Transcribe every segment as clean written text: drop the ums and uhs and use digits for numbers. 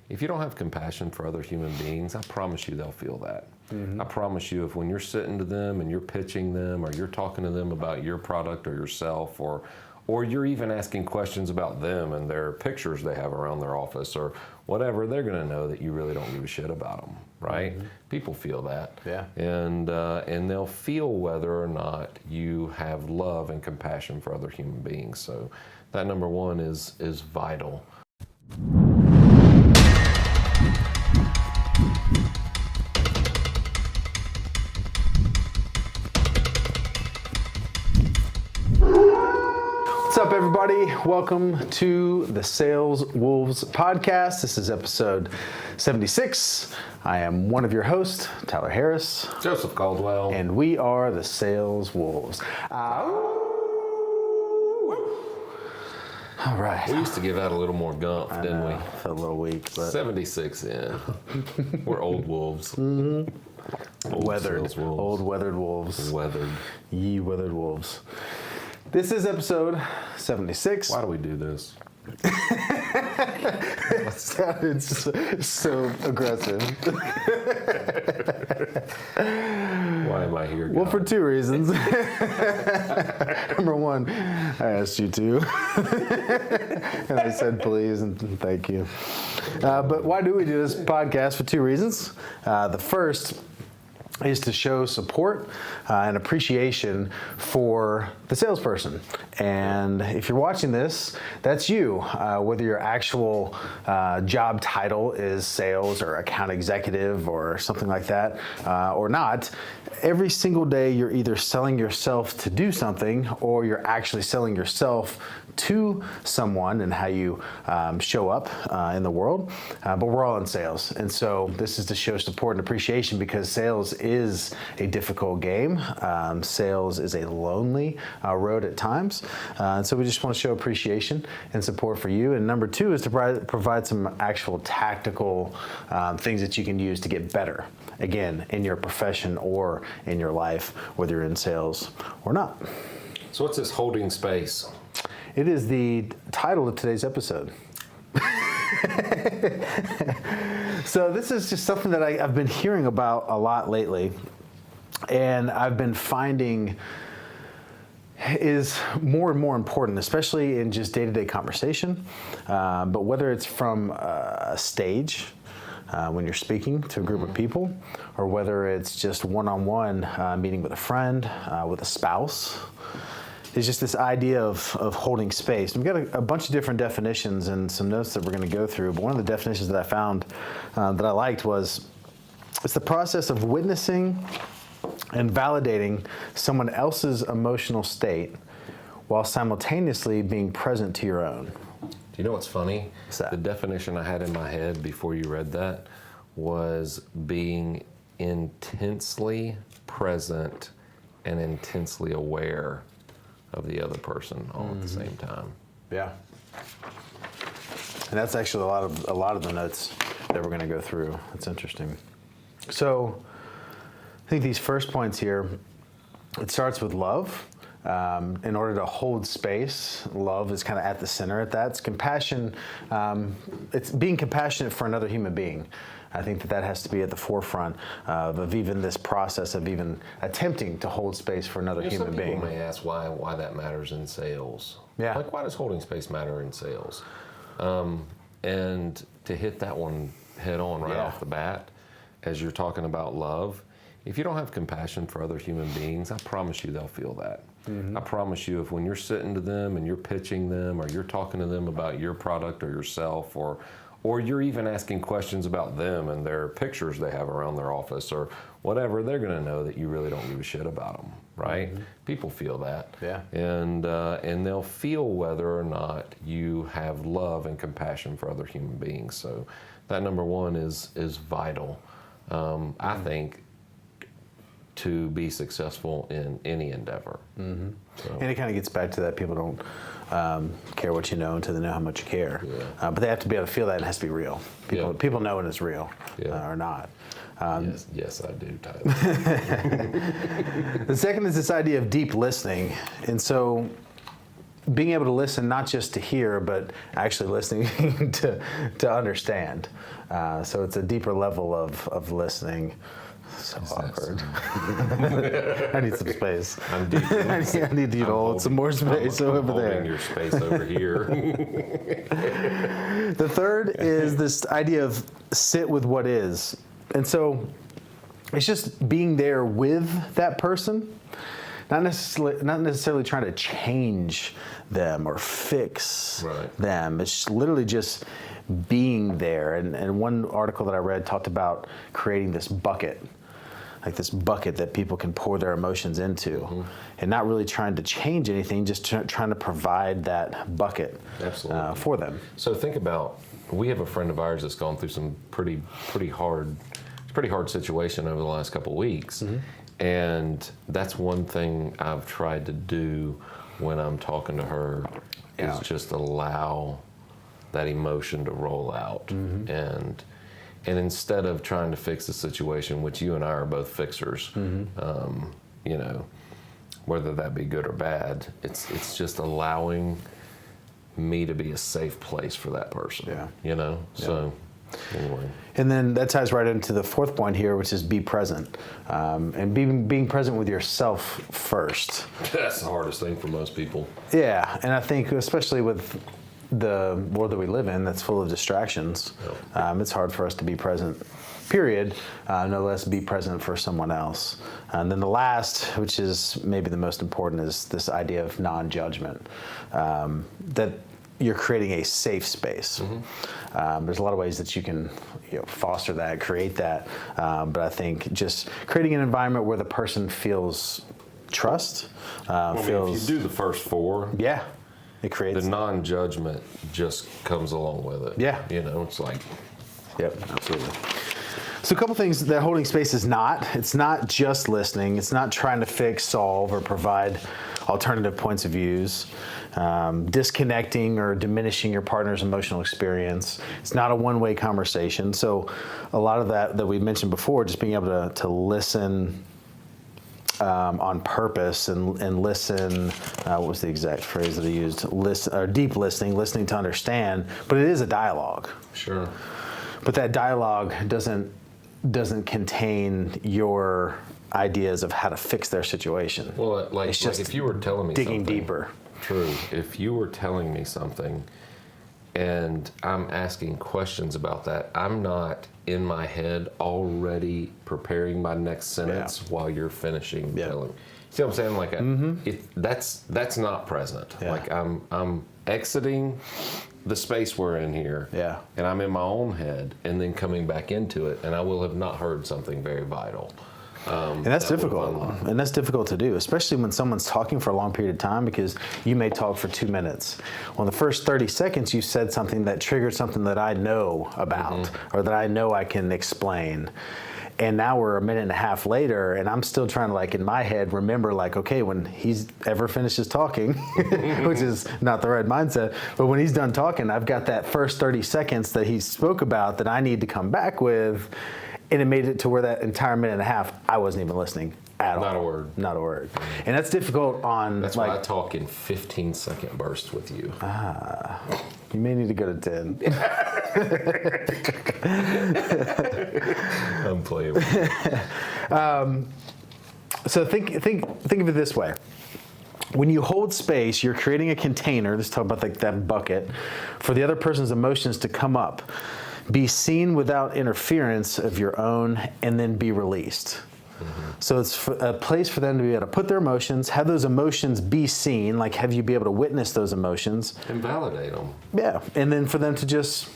If you don't have compassion for other human beings, I promise you they'll feel that. I promise you, if when you're sitting to them and you're pitching them, or you're talking to them about your product or yourself, or you're even asking questions about them and their pictures they have around their office or whatever, they're going to know that you really don't give a shit about them, right? People feel that. Yeah. And they'll feel whether or not you have love and compassion for other human beings. So that number one is vital. What's up, everybody? Welcome to the Sales Wolves podcast. This is episode 76. I am one of your hosts, Tyler Harris. Joseph Caldwell. And we are the Sales Wolves. All right. We used to give out a little more gumph, didn't we? Felt a little weak, but 76 in. We're old wolves. Old sales wolves. Old weathered wolves. Weathered. Ye weathered wolves. This is episode 76. Why do we do this? It sounded so aggressive. Why am I here, God? Well, for two reasons. Number one, I asked you to. And I said please and thank you. But why do we do this podcast? For two reasons. The first is to show support and appreciation for the salesperson. And if you're watching this, that's you. Whether your actual job title is sales or account executive or something like that, or not, every single day you're either selling yourself to do something or you're actually selling yourself to someone and how you show up in the world. But we're all in sales. And so this is to show support and appreciation because sales is a difficult game. Sales is a lonely road at times. And so we just want to show appreciation and support for you. And number two is to provide some actual tactical things that you can use to get better, again, in your profession or in your life, whether you're in sales or not. So what's this holding space? It is the title of today's episode. So this is just something that I've been hearing about a lot lately, and I've been finding is more and more important, especially in just day-to-day conversation, but whether it's from a stage, when you're speaking to a group of people, or whether it's just one-on-one meeting with a friend, with a spouse, is just this idea of holding space. We've got a bunch of different definitions and some notes that we're going to go through, but one of the definitions that I found that I liked was, it's the process of witnessing and validating someone else's emotional state while simultaneously being present to your own. Do you know what's funny? What's that? The definition I had in my head before you read that was being intensely present and intensely aware of the other person all at the same time. Yeah. And that's actually a lot of the notes that we're going to go through. That's interesting. So I think these first points here, it starts with love. In order to hold space, love is kind of at the center of that. It's compassion. It's being compassionate for another human being. I think that has to be at the forefront of even this process of even attempting to hold space for another human being. Some people may ask why that matters in sales. Yeah. Like, why does holding space matter in sales? And to hit that one head on right off the bat, as you're talking about love, if you don't have compassion for other human beings, I promise you they'll feel that. I promise you, if when you're sitting to them and you're pitching them or you're talking to them about your product or yourself, or you're even asking questions about them and their pictures they have around their office or whatever, they're going to know that you really don't give a shit about them, right? People feel that. Yeah. And they'll feel whether or not you have love and compassion for other human beings. So that number one is vital, I think, to be successful in any endeavor. So. And it kind of gets back to that people don't care what you know until they know how much you care. Yeah. But they have to be able to feel that it has to be real. People know when it's real or not. Yes, I do, Tyler. The second is this idea of deep listening. And so being able to listen, not just to hear, but actually listening to understand. So it's a deeper level of listening. So awkward. I need some space. I need you to hold some more space over there. Holding your space over here. The third is this idea of sit with what is. And so it's just being there with that person, not necessarily trying to change them or fix them. It's literally just being there. And one article that I read talked about creating this bucket, like this bucket that people can pour their emotions into, and not really trying to change anything, just trying to provide that bucket for them. So think about, we have a friend of ours that's gone through some pretty hard situation over the last couple of weeks, and that's one thing I've tried to do when I'm talking to her is just allow that emotion to roll out, and instead of trying to fix the situation, which you and I are both fixers, you know, whether that be good or bad, it's just allowing me to be a safe place for that person. You know, so. Anyway. And then that ties right into the fourth point here, which is be present, and being present with yourself first. That's the hardest thing for most people. Yeah, and I think especially with the world that we live in, that's full of distractions. It's hard for us to be present. Period. No less be present for someone else. And then the last, which is maybe the most important, is this idea of non-judgment. That you're creating a safe space. There's a lot of ways that you can foster that, create that, but I think just creating an environment where the person feels trust, if you do the first four, it creates the non-judgment just comes along with it. You know, it's like, absolutely. So a couple things that holding space is not. It's not just listening. It's not trying to fix, solve, or provide alternative points of views. Disconnecting or diminishing your partner's emotional experience. It's not a one-way conversation. So a lot of that we mentioned before, just being able to listen on purpose and listen, what was the exact phrase that I used? Listen, or deep listening to understand, but it is a dialogue. Sure. But that dialogue doesn't contain your ideas of how to fix their situation. Well, like if you were telling me digging something, deeper. True. If you were telling me something and I'm asking questions about that, I'm not in my head already preparing my next sentence while you're finishing telling. See what I'm saying? Like that's not present. Like I'm exiting the space we're in here, and I'm in my own head, and then coming back into it, and I will have not heard something very vital. And that's difficult. And that's difficult to do, especially when someone's talking for a long period of time, because you may talk for 2 minutes. Well, in the first 30 seconds, you said something that triggered something that I know about, or that I know I can explain. And now we're a minute and a half later, and I'm still trying to, like, in my head, remember, like, okay, when he's ever finishes talking, which is not the right mindset, but when he's done talking, I've got that first 30 seconds that he spoke about that I need to come back with, and it made it to where that entire minute and a half, I wasn't even listening at all. Not a word. Not a word. And that's difficult on, That's why I talk in 15-second bursts with you. You may need to go to 10. I'm playing with you. So think of it this way. When you hold space, you're creating a container, let's talk about like that bucket, for the other person's emotions to come up, be seen without interference of your own, and then be released. So it's a place for them to be able to put their emotions, have those emotions be seen, like have you be able to witness those emotions. And validate them. Yeah, and then for them to just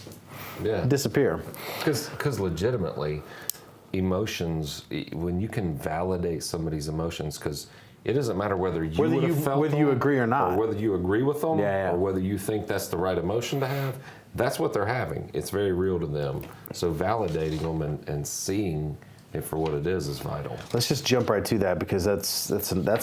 disappear. Because legitimately, emotions, when you can validate somebody's emotions, because it doesn't matter whether you would have felt whether them, you agree or not, or whether you agree with them, or whether you think that's the right emotion to have. That's what they're having. It's very real to them. So validating them and seeing it for what it is vital. Let's just jump right to that, because that's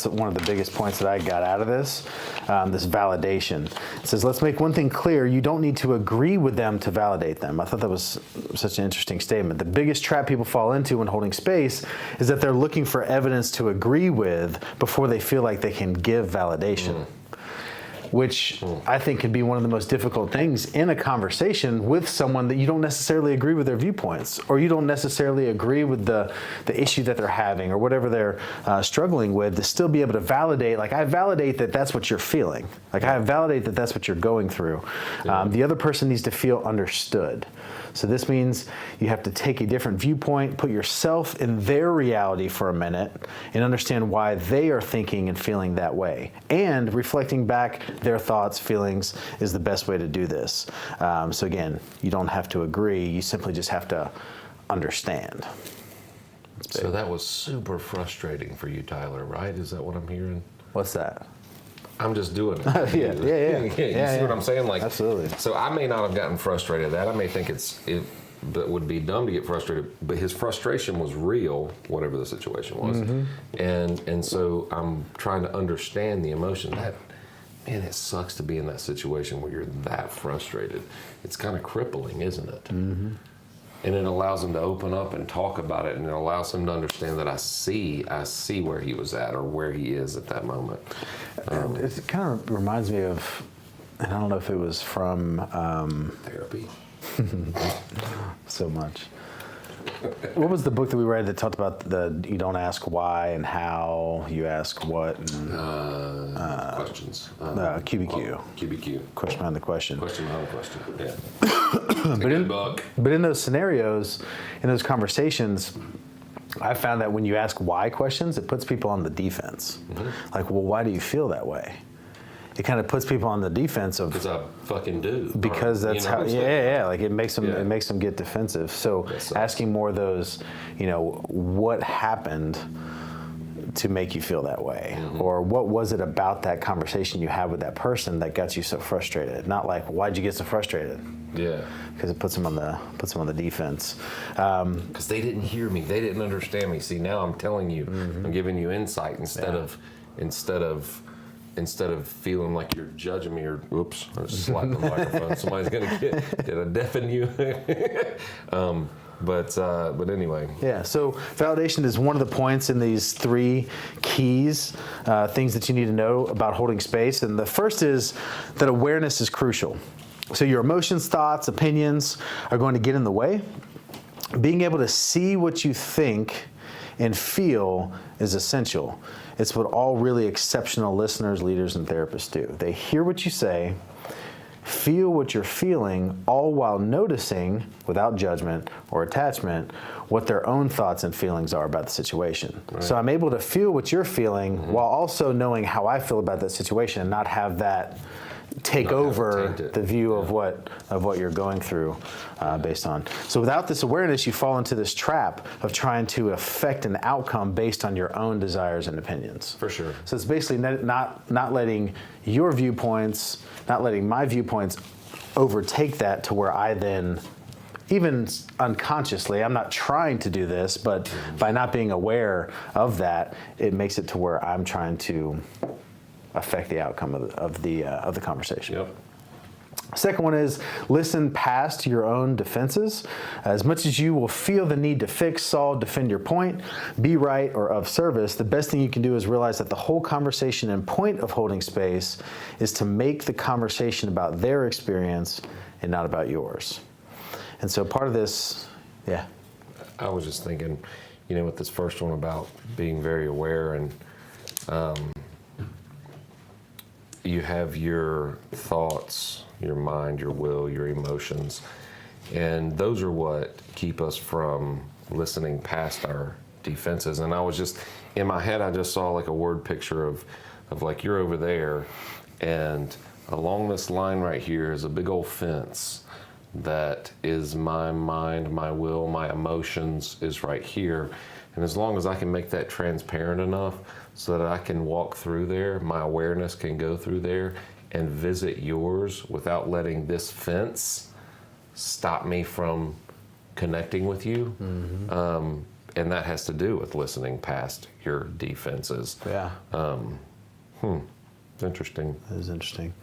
one of the biggest points that I got out of this validation. It says, let's make one thing clear, you don't need to agree with them to validate them. I thought that was such an interesting statement. The biggest trap people fall into when holding space is that they're looking for evidence to agree with before they feel like they can give validation. which I think can be one of the most difficult things in a conversation with someone that you don't necessarily agree with their viewpoints, or you don't necessarily agree with the issue that they're having or whatever they're struggling with, to still be able to validate, like I validate that that's what you're feeling. Like I validate that that's what you're going through. The other person needs to feel understood. So this means you have to take a different viewpoint, put yourself in their reality for a minute, and understand why they are thinking and feeling that way. And reflecting back their thoughts, feelings is the best way to do this. So again, you don't have to agree, you simply just have to understand. So that was super frustrating for you, Tyler, right? Is that what I'm hearing? What's that? I'm just doing it. Yeah. You see what I'm saying? Like, absolutely. So I may not have gotten frustrated at that. I may think it would be dumb to get frustrated, but his frustration was real, whatever the situation was. And so I'm trying to understand the emotion. Man, it sucks to be in that situation where you're that frustrated. It's kind of crippling, isn't it? And it allows him to open up and talk about it, and it allows him to understand that I see where he was at or where he is at that moment. It kind of reminds me of, and I don't know if it was from Therapy. So much. What was the book that we read that talked about you don't ask why and how, you ask what? And, questions. QBQ. QBQ. Question behind the question. Question behind the question. Yeah. But in those scenarios, in those conversations, I found that when you ask why questions, it puts people on the defense. Like, well, why do you feel that way? It kind of puts people on the defense of, because I fucking do. Because that's how. Like it makes them get defensive. So asking more of those, what happened to make you feel that way, or what was it about that conversation you had with that person that got you so frustrated? Not like, why'd you get so frustrated? Yeah. Because it puts them on the defense. Because they didn't hear me, they didn't understand me. See, now I'm telling you, I'm giving you insight instead of feeling like you're judging me, or whoops, I just slapped the microphone. Somebody's gonna did I deafen you? But anyway. Yeah. So validation is one of the points in these 3 keys, things that you need to know about holding space. And the first is that awareness is crucial. So your emotions, thoughts, opinions are going to get in the way. Being able to see what you think and feel is essential. It's what all really exceptional listeners, leaders, and therapists do. They hear what you say, feel what you're feeling, all while noticing, without judgment or attachment, what their own thoughts and feelings are about the situation. Right. So I'm able to feel what you're feeling while also knowing how I feel about that situation, and not have that take over the view of what you're going through based on. So without this awareness, you fall into this trap of trying to affect an outcome based on your own desires and opinions. For sure. So it's basically not letting your viewpoints, not letting my viewpoints overtake that to where I then, even unconsciously, I'm not trying to do this, but by not being aware of that, it makes it to where I'm trying to affect the outcome of the conversation. Yep. Second one is listen past your own defenses. As much as you will feel the need to fix, solve, defend your point, be right, or of service, the best thing you can do is realize that the whole conversation and point of holding space is to make the conversation about their experience and not about yours. And so part of this, yeah. I was just thinking, with this first one about being very aware, and you have your thoughts, your mind, your will, your emotions, and those are what keep us from listening past our defenses. And I was just, in my head, I just saw like a word picture of like you're over there, and along this line right here is a big old fence that is my mind, my will, my emotions is right here. And as long as I can make that transparent enough so that I can walk through there, my awareness can go through there and visit yours without letting this fence stop me from connecting with you. And that has to do with listening past your defenses. Yeah. Interesting. That is interesting.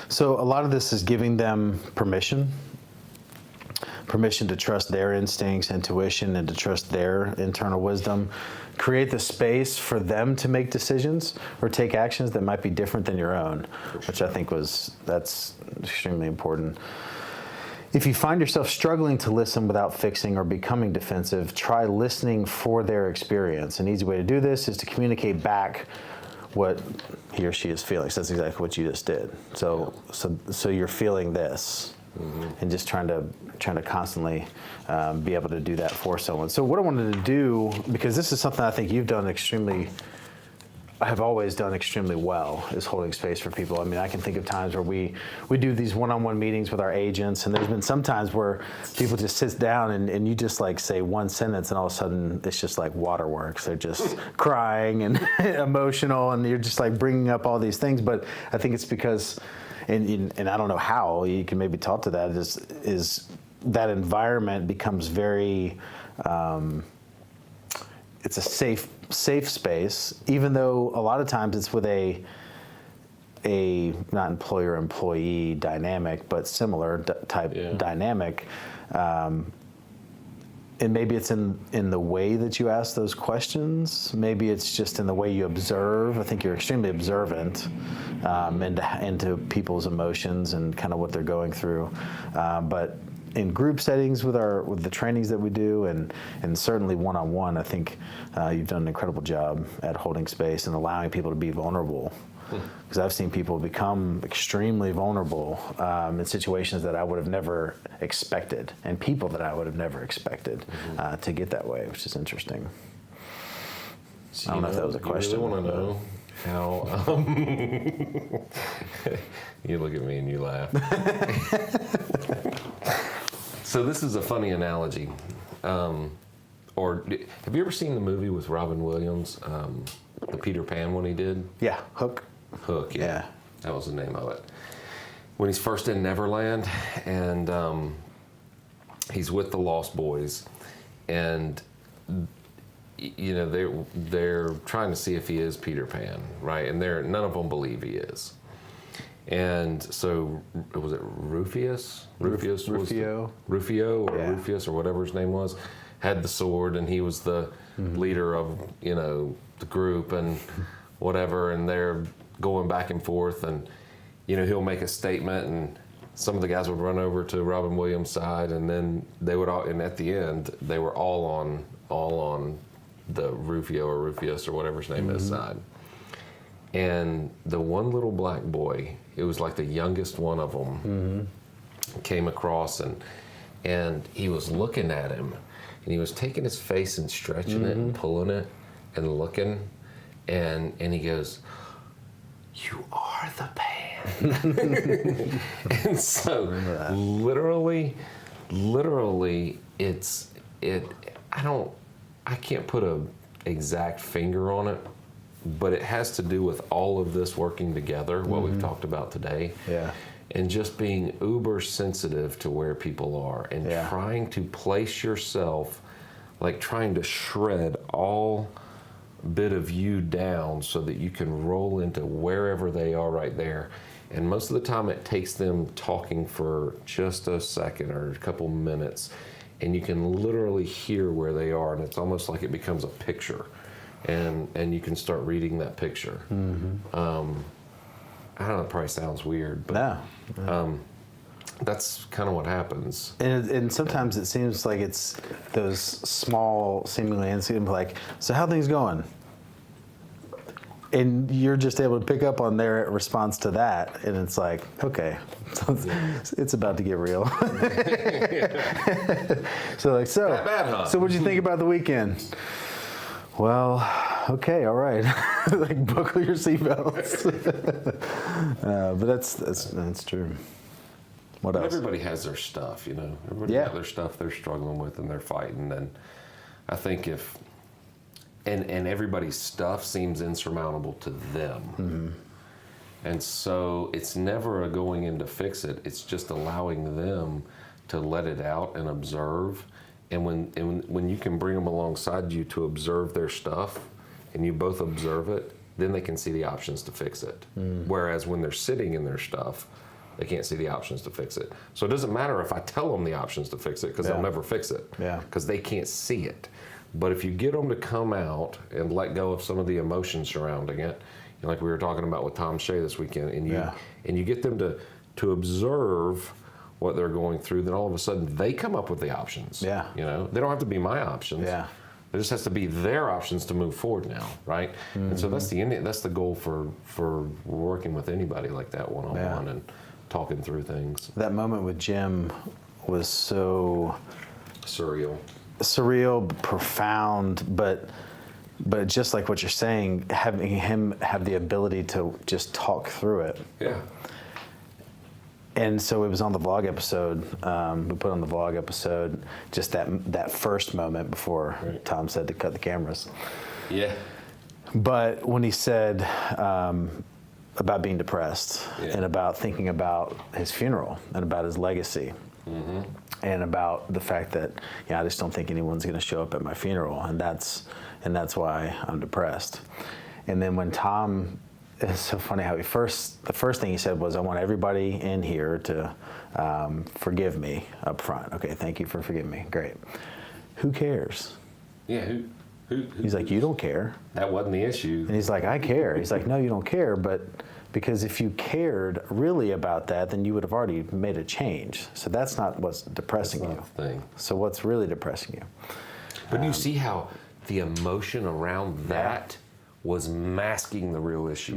So a lot of this is giving them permission. permission to trust their instincts, intuition, and to trust their internal wisdom. Create the space for them to make decisions or take actions that might be different than your own, which I think that's extremely important. If you find yourself struggling to listen without fixing or becoming defensive, try listening for their experience. An easy way to do this is to communicate back what he or she is feeling. So that's exactly what you just did. So you're feeling this, and just trying to constantly be able to do that for someone. So what I wanted to do, because this is something I think I have always done extremely well, is holding space for people. I mean, I can think of times where we do these one-on-one meetings with our agents, and there's been some times where people just sit down and you just like say one sentence, and all of a sudden it's just like waterworks. They're just crying and emotional, and you're just like bringing up all these things. But I think it's because, and I don't know how, you can maybe talk to that, is that environment becomes very, it's a safe space, even though a lot of times it's with a not employer-employee dynamic, but similar type dynamic. And maybe it's in the way that you ask those questions. Maybe it's just in the way you observe. I think you're extremely observant into people's emotions and kind of what they're going through. But in group settings with the trainings that we do, and certainly one-on-one, I think you've done an incredible job at holding space and allowing people to be vulnerable. Because I've seen people become extremely vulnerable in situations that I would have never expected, and people that I would have never expected to get that way, which is interesting. So I don't know if that was a question. You really want to know how? You look at me and you laugh. So this is a funny analogy. Or have you ever seen the movie with Robin Williams, the Peter Pan one he did? Yeah, Hook. Hook, yeah. That was the name of it. When he's first in Neverland, and he's with the Lost Boys, and you know they're trying to see if he is Peter Pan, right? And none of them believe he is. And so, was it Rufio? Rufio or Rufus or whatever his name was, had the sword, and he was the leader of the group and whatever, and they're going back and forth, and he'll make a statement, and some of the guys would run over to Robin Williams' side, and then they would all, and at the end they were all on the Rufio or Rufus or whatever his name is side. And the one little black boy, it was like the youngest one of them, came across, and he was looking at him, and he was taking his face and stretching it and pulling it and looking, and he goes, "You are the Pan." And so literally I can't put a exact finger on it, but it has to do with all of this working together, what we've talked about today. Yeah. And just being uber sensitive to where people are, and trying to place yourself, like trying to shred all bit of you down so that you can roll into wherever they are right there. And most of the time it takes them talking for just a second or a couple minutes, and you can literally hear where they are, and it's almost like it becomes a picture, and you can start reading that picture. I don't know, it probably sounds weird, but that's kind of what happens. And sometimes it seems like it's those small, seemingly insignificant, like, so how are things going? And you're just able to pick up on their response to that, and it's like, okay, so it's about to get real. So what'd you think about the weekend? Well, okay, all right. Like, buckle your seatbelts. But that's true. What else? Everybody has their stuff, Everybody has their stuff they're struggling with and they're fighting. And I think and everybody's stuff seems insurmountable to them. And so it's never a going in to fix it. It's just allowing them to let it out and observe. And when you can bring them alongside you to observe their stuff, and you both observe it, then they can see the options to fix it. Whereas when they're sitting in their stuff, They can't see the options to fix it. So it doesn't matter if I tell them the options to fix it, because they'll never fix it, because they can't see it. But if you get them to come out and let go of some of the emotions surrounding it, like we were talking about with Tom Shea this weekend, and you get them to observe what they're going through, then all of a sudden they come up with the options. Yeah. You know, they don't have to be my options. Yeah. It just has to be their options to move forward now, right? And so that's the goal for working with anybody like that one-on-one and talking through things. That moment with Jim was so surreal, profound, but just like what you're saying, having him have the ability to just talk through it. Yeah. And so it was on the vlog episode. We put on the vlog episode just that first moment before Tom said to cut the cameras. Yeah. But when he said about being depressed and about thinking about his funeral and about his legacy and about the fact that I just don't think anyone's going to show up at my funeral, and that's why I'm depressed. And then when Tom, it's so funny how the first thing he said was, I want everybody in here to forgive me up front. Okay, thank you for forgiving me. Great. Who cares? Yeah, who He's like, you don't care. That wasn't the issue. And he's like, I care. He's like, no, you don't care, but because if you cared really about that, then you would have already made a change. So that's not what's depressing you. The thing. So what's really depressing you? But you see how the emotion around that was masking the real issue.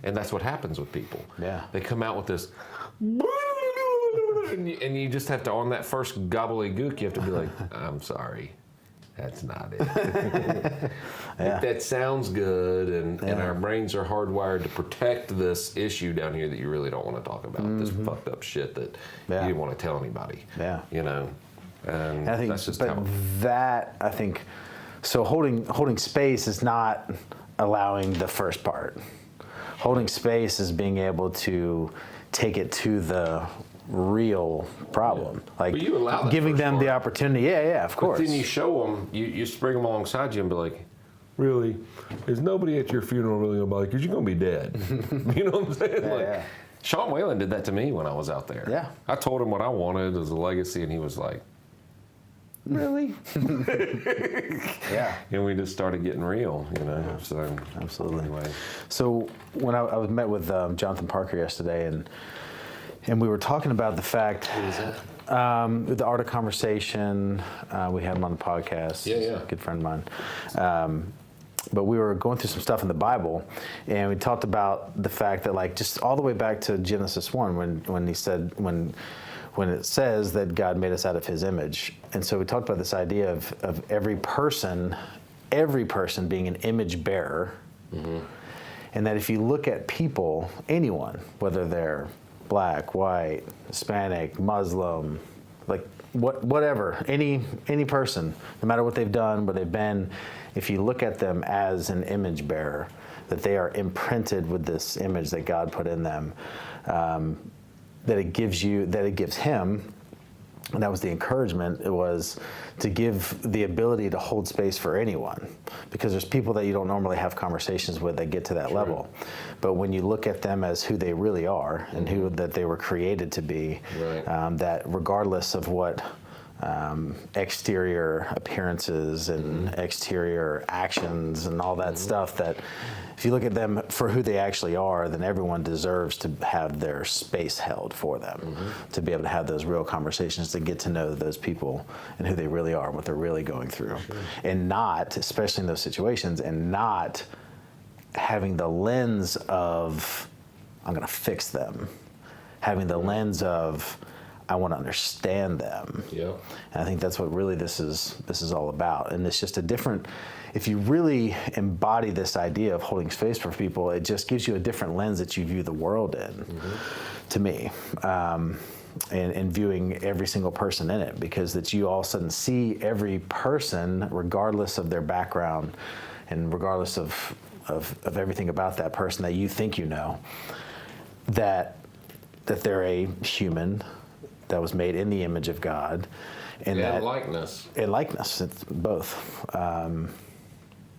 And that's what happens with people. Yeah. They come out with this, and you just have to, on that first gobbledygook, you have to be like, I'm sorry. That's not it. That sounds good, and our brains are hardwired to protect this issue down here that you really don't want to talk about, this fucked up shit that you didn't want to tell anybody. Yeah. You know, and I think that's just I think, so holding space is not allowing the first part. Holding space is being able to take it to the real problem, like you allow that giving them the part. opportunity. Of course. But then you show them, you spring them alongside you and be like, really, is nobody at your funeral really gonna be like, 'cause you're gonna be dead? You know what I'm saying? Sean Whalen did that to me when I was out there. Yeah. I told him what I wanted as a legacy, and he was like, really? And we just started getting real, you know. So absolutely. Anyway. So when I was met with Jonathan Parker yesterday, and we were talking about the fact. Who is that? The Art of Conversation. We had him on the podcast. Yeah. Good friend of mine. But we were going through some stuff in the Bible, and we talked about the fact that, like, just all the way back to Genesis 1, when he said, when it says that God made us out of His image. And so we talked about this idea of every person being an image bearer, and that if you look at people, anyone, whether they're Black, white, Hispanic, Muslim, like whatever, any person, no matter what they've done, where they've been, if you look at them as an image bearer, that they are imprinted with this image that God put in them, that it gives Him, and that was the encouragement, it was to give the ability to hold space for anyone, because there's people that you don't normally have conversations with that get to that level. But when you look at them as who they really are and who that they were created to be, that regardless of what exterior appearances and exterior actions and all that stuff, that if you look at them for who they actually are, then everyone deserves to have their space held for them, to be able to have those real conversations, to get to know those people and who they really are, what they're really going through. And not, especially in those situations, and not having the lens of, I'm going to fix them, having the lens of, I want to understand them. And I think that's what really this is all about. And it's just a different, if you really embody this idea of holding space for people, it just gives you a different lens that you view the world in, to me. And viewing every single person in it, because that you all of a sudden see every person, regardless of their background and regardless of everything about that person that you think you know, that they're a human that was made in the image of God, and likeness. And likeness, it's both. And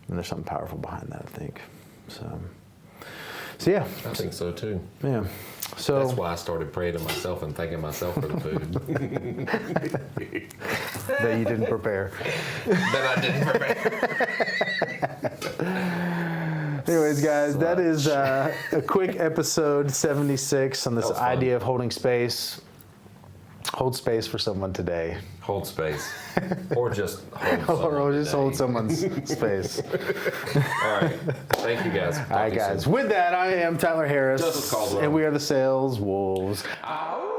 there's something powerful behind that, I think. So yeah. I think so too. Yeah. So That's why I started praying to myself and thanking myself for the food that you didn't prepare. that I didn't prepare. Anyways, guys, that is a quick episode 76 on this idea of holding space. Hold space for someone today. Hold space. Or just hold Or just today. hold someone's space. All right. Thank you, guys. All right, guys. With that, I am Tyler Harris. Justice Caldwell. And we are the Sales Wolves. Ow!